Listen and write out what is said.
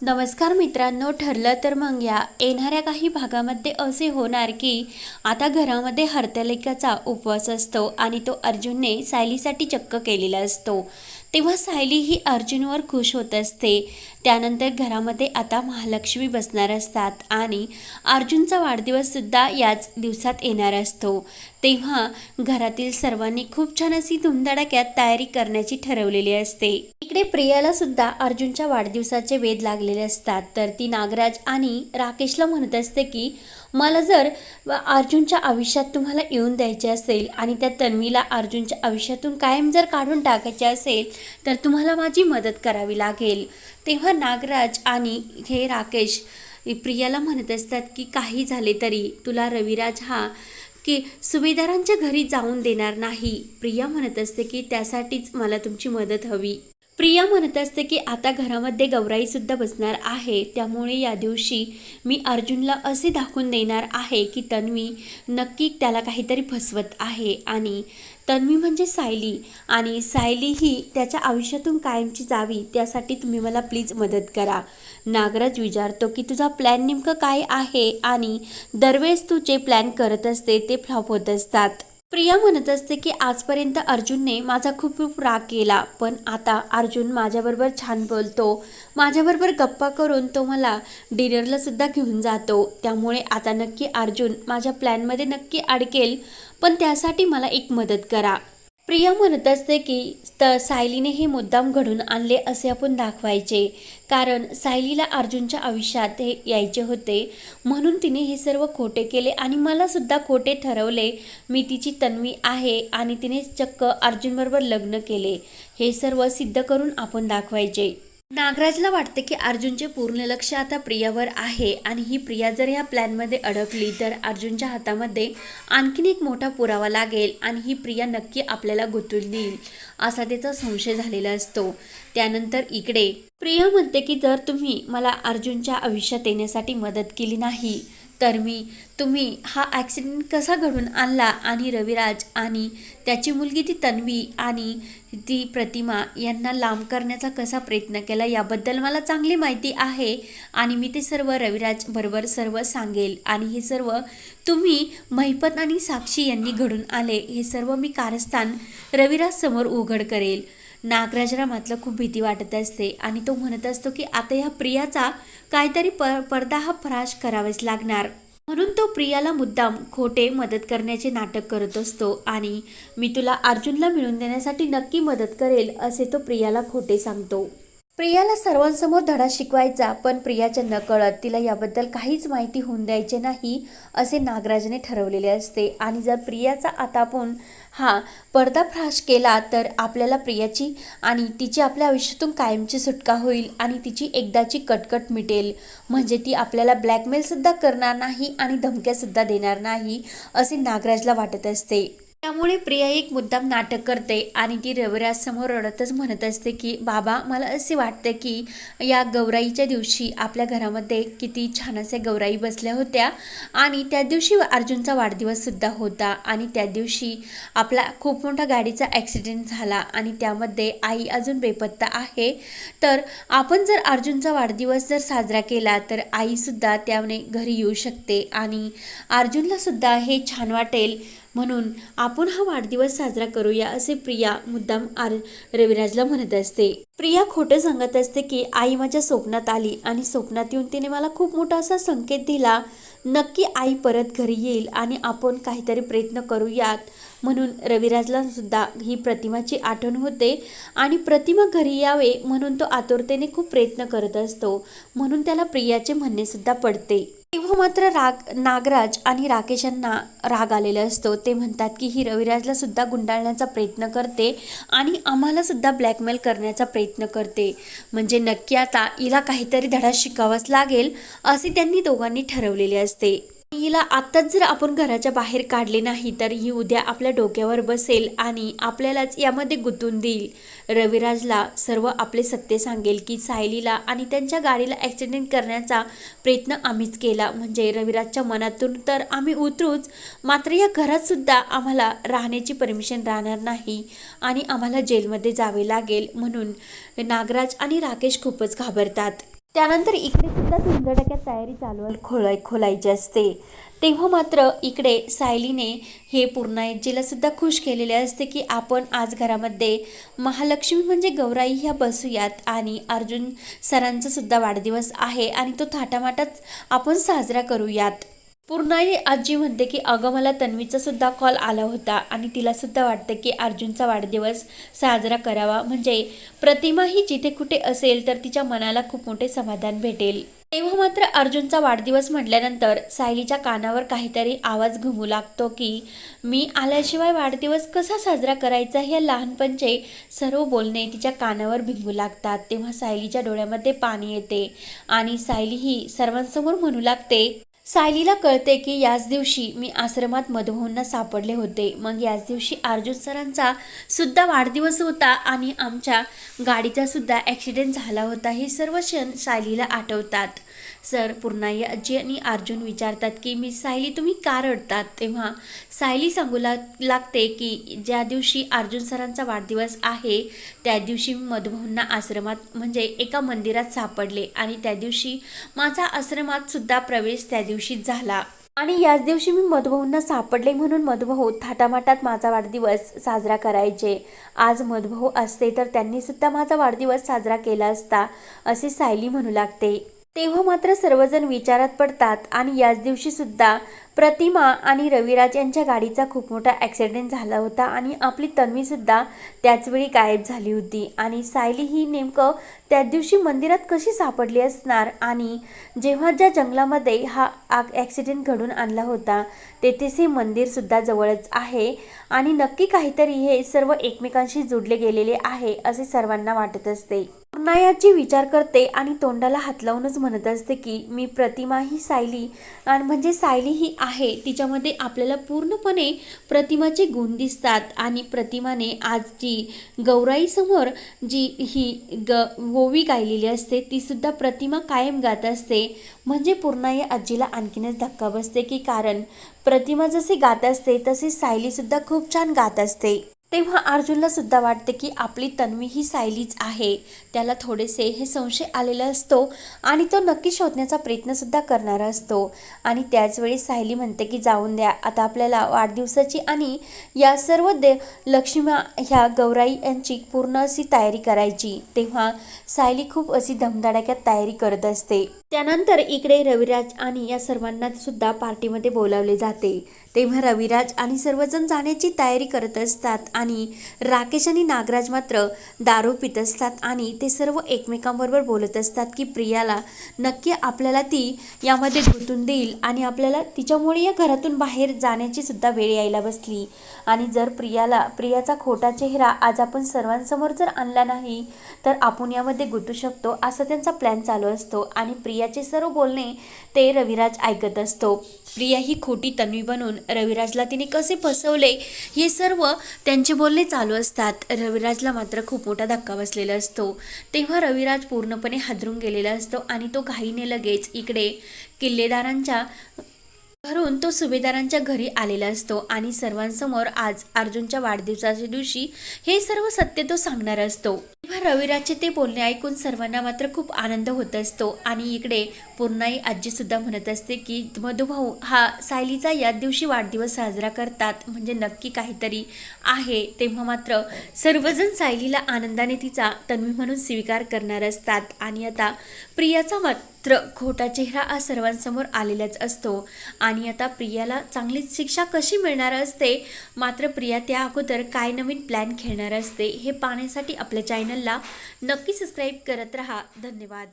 नमस्कार मित्रांनो, ठरलं तर मग या येणाऱ्या काही भागामध्ये असे होणार की आता घरामध्ये हरतालिकेचा उपवास असतो आणि तो अर्जुनने सायलीसाठी चक्क केलेला असतो। तेव्हा सायली ही अर्जुनवर खुश होत असते। त्यानंतर घरामध्ये आता महालक्ष्मी बसणार असतात आणि अर्जुनचा वाढदिवससुद्धा याच दिवसात येणार असतो। तेव्हा घरातील सर्वांनी खूप छान अशी धुमधडाक्यात तयारी करण्याची ठरवलेली असते। इकडे प्रियाला सुद्धा अर्जुनच्या वाढदिवसाचे वेध लागलेले असतात, तर ती नागराज आणि राकेशला म्हणत असते की मला जर अर्जुनच्या आयुष्यात तुम्हाला येऊन द्यायचे असेल आणि त्या तन्वीला अर्जुनच्या आयुष्यातून कायम जर काढून टाकायचे असेल तर तुम्हाला माझी मदत करावी लागेल। तेव्हा नागराज आणि हे राकेश प्रियाला म्हणत असतात की काही झाले तरी तुला रविराज हा की सुभेदारांच्या घरी जाऊन देणार नाही। प्रिया म्हणत असते की त्यासाठीच मला तुमची मदत हवी। प्रिया म्हणत असते की आता घरामध्ये गौराई सुद्धा बसणार आहे, त्यामुळे या दिवशी मी अर्जुनला असे दाखवून देणार आहे की तन्वी नक्की त्याला काहीतरी फसवत आहे आणि तन्वी म्हणजे सायली आणि सायली ही त्याच्या आयुष्यातून कायमची जावी, त्यासाठी तुम्ही मला प्लीज मदत करा। नागराज विचारतो की तुझा प्लॅन नेमकं काय आहे आणि दरवेळेस तू जे प्लॅन करत असते ते फ्लॉप होत असतात। प्रिया म्हणत असते की आजपर्यंत अर्जुनने माझा खूप खूप राग केला, पण आता अर्जुन माझ्याबरोबर छान बोलतो, माझ्याबरोबर गप्पा करून तो मला डिनरला सुद्धा घेऊन जातो, त्यामुळे आता नक्की अर्जुन माझ्या प्लॅनमध्ये नक्की अडकेल, पण त्यासाठी मला एक मदत करा। प्रिया म्हणत असते की सायलीने हे मुद्दाम घडून आणले असे आपण दाखवायचे, कारण सायलीला अर्जुनच्या आयुष्यात हे यायचे होते म्हणून तिने हे सर्व खोटे केले आणि मला सुद्धा खोटे ठरवले। मी तिची तन्वी आहे आणि तिने चक्क अर्जुनबरोबर लग्न केले, हे सर्व सिद्ध करून आपण दाखवायचे। नागराजला वाटते की अर्जुनचे पूर्ण लक्ष आता प्रियावर आहे आणि ही प्रिया जर ह्या प्लॅनमध्ये अडकली तर अर्जुनच्या हातामध्ये आणखीन एक मोठा पुरावा लागेल आणि ही प्रिया नक्की आपल्याला गुंतवून देईल असा त्याचा संशय झालेला असतो। त्यानंतर इकडे प्रिया म्हणते की जर तुम्ही मला अर्जुनच्या आयुष्यात येण्यासाठी मदत केली नाही तर तुम्ही हा ॲक्सिडेंट कसा घडून आणला आणि रविराज आणि त्याची मुलगी ती तन्वी आणि ती प्रतिमा यांना लांब करण्याचा कसा प्रयत्न केला याबद्दल मला चांगली माहिती आहे आणि मी ते सर्व रविराज बरोबर सर्व सांगेल आणि हे सर्व तुम्ही महिपत आणि साक्षी यांनी घडून आले हे सर्व मी कारस्थान रविराज समोर उघड करेल। नागराजला मात्र खूप भीती वाटत असते आणि तो म्हणत असतो की आता ह्या प्रियाचा काहीतरी पडदा हा फराश करावाच लागणार, म्हणून तो प्रियाला मुद्दाम खोटे मदत करण्याचे नाटक करत असतो आणि मी तुला अर्जुनला मिळवून देण्यासाठी नक्की मदत करेल असे तो प्रियाला खोटे सांगतो। प्रियाला सर्वांसमोर धडा शिकवायचा, पण प्रियाच्या नकळत तिला याबद्दल काहीच माहिती होऊन द्यायचे नाही असे नागराजने ठरवलेले असते आणि जर प्रियाचा आता आपण हा पर्दाफाश केला तर आपल्याला प्रियाची आणि तिची आपल्या आयुष्यातून कायमची सुटका होईल आणि तिची एकदाची कटकट मिटेल, म्हणजे ती आपल्याला ब्लॅकमेलसुद्धा करणार नाही आणि धमक्यासुद्धा देणार नाही असे नागराजला वाटत असते। त्यामुळे प्रिया एक मुद्दाम नाटक करते आणि ती रविराज समोर रडतच म्हणत असते की बाबा मला असे वाटते की या गौराईच्या दिवशी आपल्या घरामध्ये किती छान असे गौराई बसल्या होत्या आणि त्या दिवशी अर्जुनचा वाढदिवससुद्धा होता आणि त्या दिवशी आपला खूप मोठा गाडीचा ॲक्सिडेंट झाला आणि त्यामध्ये आई अजून बेपत्ता आहे, तर आपण जर अर्जुनचा वाढदिवस जर साजरा केला तर आईसुद्धा त्याने घरी येऊ शकते आणि अर्जुनलासुद्धा हे छान वाटेल, म्हणून आपण हा वाढदिवस साजरा करूया असे प्रिया मुद्दाम रविराजला म्हणत असते। प्रिया खोटं सांगत असते की आई माझ्या स्वप्नात आली आणि स्वप्नात येऊन तिने मला खूप मोठा असा संकेत दिला, नक्की आई परत घरी येईल आणि आपण काहीतरी प्रयत्न करूयात, म्हणून रविराजला सुद्धा ही प्रतिमाची आठवण होते आणि प्रतिमा घरी यावे म्हणून तो आतुरतेने खूप प्रयत्न करत असतो, म्हणून त्याला प्रियाचे म्हणणे सुद्धा पडते। तेव्हा मात्र नागराज आणि राकेशांना राग आलेला असतो, ते म्हणतात की ही रविराजला सुद्धा गुंडाळण्याचा प्रयत्न करते आणि आम्हाला सुद्धा ब्लॅकमेल करण्याचा प्रयत्न करते, म्हणजे नक्की आता हिला काहीतरी धडा शिकावाच लागेल असे त्यांनी दोघांनी ठरवलेले असते। हिला आत्ताच जर आपण घराच्या बाहेर काढले नाही तर ही उद्या आपल्या डोक्यावर बसेल आणि आपल्यालाच यामध्ये गुंतवून देईल। रविराजला सर्व आपले सत्य सांगेल की सायलीला आणि त्यांच्या गाडीला ॲक्सिडेंट करण्याचा प्रयत्न आम्हीच केला, म्हणजे रविराजच्या मनातून तर आम्ही उतरूच, मात्र या घरात सुद्धा आम्हाला राहण्याची परमिशन राहणार नाही आणि आम्हाला जेलमध्ये जावे लागेल, म्हणून नागराज आणि राकेश खूपच घाबरतात। त्यानंतर इकडे सुद्धा धुंदडक्यात तयारी चालू खोलायची असते. तेव्हा मात्र इकडे सायलीने हे पूर्णाजीला सुद्धा खुश केलेले असते की आपण आज घरामध्ये महालक्ष्मी म्हणजे गौराई ह्या बसूयात आणि अर्जुन सरांचा सुद्धा वाढदिवस आहे आणि तो थाटामाटात आपण साजरा करूयात. पूर्णाई आजी म्हणते की अगं मला तन्वीचा सुद्धा कॉल आला होता आणि तिला सुद्धा वाटतं की अर्जुनचा वाढदिवस साजरा करावा, म्हणजे प्रतिमा ही जिथे कुठे असेल तर तिच्या मनाला खूप मोठे समाधान भेटेल. तेव्हा मात्र अर्जुनचा वाढदिवस म्हटल्यानंतर सायलीच्या कानावर काहीतरी आवाज घुमू लागतो की मी आल्याशिवाय वाढदिवस कसा साजरा करायचा, हे लहानपणचे सर्व बोलणे तिच्या कानावर भिंगू लागतात. तेव्हा सायलीच्या डोळ्यामध्ये पाणी येते आणि सायली ही सर्वांसमोर म्हणू लागते. सायलीला कळते की याच दिवशी मी आश्रमात मधुभाऊंना सापडले होते, मग याच दिवशी अर्जुन सरांचा सुद्धा वाढदिवस होता आणि आमच्या गाडीचा सुद्धा ॲक्सिडेंट झाला होता. हे सर्व क्षण सायलीला आठवतात. सर पूर्णाई आजी आणि अर्जुन विचारतात की मी सायली तुम्ही का रडतात. तेव्हा सायली सांगू लागते की ज्या दिवशी अर्जुन सरांचा वाढदिवस आहे त्या दिवशी मी मधुभाऊंना आश्रमात म्हणजे एका मंदिरात सापडले आणि त्या दिवशी माझा आश्रमात सुद्धा प्रवेश त्या दिवशीच झाला आणि याच दिवशी मी मधुभाऊंना सापडले म्हणून मधुभाऊ थाटामाटात माझा वाढदिवस साजरा करायचे. आज मधुभाऊ असते तर त्यांनी सुद्धा माझा वाढदिवस साजरा केला असता, असे सायली म्हणू लागते. तेव्हा मात्र सर्वजण विचारात पडतात आणि याच दिवशी सुद्धा प्रतिमा आणि रविराज यांच्या गाडीचा खूप मोठा ॲक्सिडेंट झाला होता आणि आपली तन्वी सुद्धा त्याचवेळी गायब झाली होती आणि सायली ही नेमकं त्याच दिवशी मंदिरात कशी सापडली असणार आणि जेव्हा ज्या जंगलामध्ये हा ॲक्सिडेंट घडून आणला होता तेथेच हे मंदिर सुद्धा जवळच आहे आणि नक्की काहीतरी हे सर्व एकमेकांशी जोडले गेलेले आहे असे सर्वांना वाटत असते. पूर्णायाची विचार करते आणि तोंडाला हात लावूनच म्हणत असते की मी प्रतिमा ही सायली आणि म्हणजे सायली ही आहे, तिच्यामध्ये आपल्याला पूर्णपणे प्रतिमाचे गुण दिसतात आणि प्रतिमाने आज जी गौराईसमोर जी ही ओवी गायलेली असते ती सुद्धा प्रतिमा कायम गात असते. म्हणजे पूर्णाई आजीला आणखीनच धक्का बसते की कारण प्रतिमा जसे गात असते तसे सायली सुद्धा खूप छान गात असते. तेव्हा अर्जुनला सुद्धा वाटते की आपली तन्वी ही सायलीच आहे. त्याला थोडेसे हे संशय आलेला असतो आणि तो नक्की शोधण्याचा प्रयत्न सुद्धा करणारा असतो आणि त्याचवेळी सायली म्हणते की जाऊन द्या, आता आपल्याला वाढदिवसाची आणि या सर्व लक्ष्मी ह्या गौराई यांची पूर्ण अशी तयारी करायची. तेव्हा सायली खूप अशी धमधडाक्यात तयारी करत असते. त्यानंतर इकडे रविराज आणि या सर्वांना सुद्धा पार्टीमध्ये बोलावले जाते. तेव्हा रविराज आणि सर्वजण जाण्याची तयारी करत असतात आणि राकेश आणि नागराज मात्र दारू पित असतात आणि ते सर्व एकमेकांबरोबर बोलत असतात की प्रियाला नक्की आपल्याला ती यामध्ये गुंतून देईल आणि आपल्याला तिच्यामुळे या घरातून बाहेर जाण्याची सुद्धा वेळ यायला बसली आणि जर प्रियाचा खोटा चेहरा आज आपण सर्वांसमोर जर आणला नाही तर आपण यामध्ये गुंतू शकतो असा त्यांचा प्लॅन चालू असतो आणि प्रियाचे सर्व बोलणे ते रविराज ऐकत असतो. प्रिया ही खोटी तन्वी बनून रविराजला तिने कसे फसवले हे सर्व त्यांचे बोलणे चालू असतात. रविराजला मात्र खूप मोठा धक्का बसलेला असतो. तेव्हा रविराज पूर्णपणे हादरून गेलेला असतो आणि तो घाईने लगेच इकडे किल्लेदारांच्या घरून तो सुभेदारांच्या घरी आलेला असतो आणि सर्वांसमोर आज अर्जुनच्या वाढदिवसाच्या दिवशी हे सर्व सत्य तो सांगणार असतो. तेव्हा रविराजचे ते बोलणे ऐकून सर्वांना मात्र खूप आनंद होत असतो आणि इकडे पूर्णाई आजी सुद्धा म्हणत असते की मधुभाऊ हा सायलीचा याच दिवशी वाढदिवस साजरा करतात म्हणजे नक्की काहीतरी आहे. तेव्हा मात्र सर्वजण सायलीला आनंदाने तिचा तन्वी म्हणून स्वीकार करणार असतात आणि आता प्रियाचा मात्र खोटा चेहरा आज सर्वांसमोर आलेलाच असतो आणि आता प्रियाला चांगलीच शिक्षा कशी मिळणार असते, मात्र प्रिया त्या अगोदर काय नवीन प्लॅन खेळणार असते हे पाहण्यासाठी आपल्या चॅनलला नक्की सबस्क्राईब करत रहा. धन्यवाद.